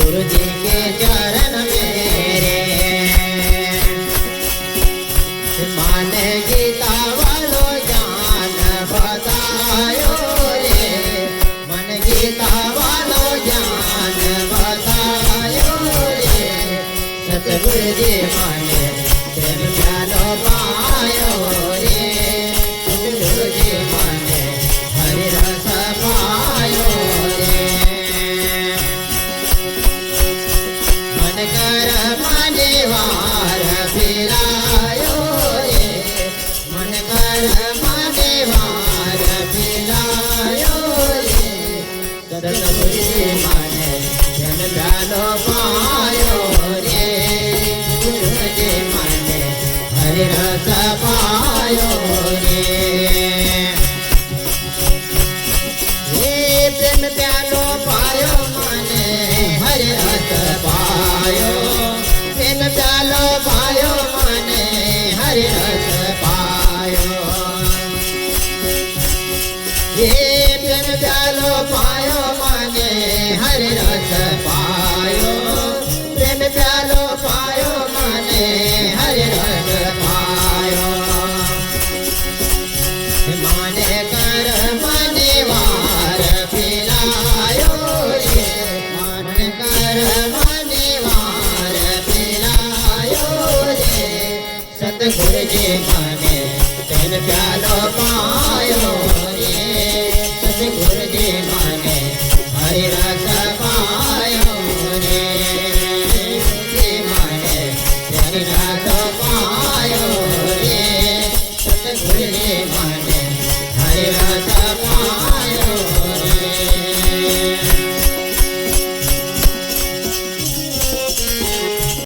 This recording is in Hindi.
गुरु जी के चरण मेरे माने गीता वालो ज्ञान बतायो रे मन गीता वालो ज्ञान बतायो रे सतगुरु जी माने प्रेम प्यालो पायो रे सतगुरु जी माने हरि रस पायो रे मन कर माने वार फिरायो रे मन कर माने वार फिरायो रे सतगुरु जी माने जन प्यालो पायो रे गुरु जी माने हरि रस पायो रे प्रेम प्यालो पायो माने हरि रस पायो प्रेम प्यालो पायो माने हरि रस पायो प्रेम प्यालो पायो माने हरि रस पायो प्रेम प्यालो पायो माने हरि रस पायो माने कर माने वार फिरायो रे मन कर माने वार फिरायो रे सतगुरु जी माने तेन प्यालो पायो रे सतगुरु जी माने हरि रस पायो रे जी माने हरि रस पायो रे सतगुरु जी माने हरि रस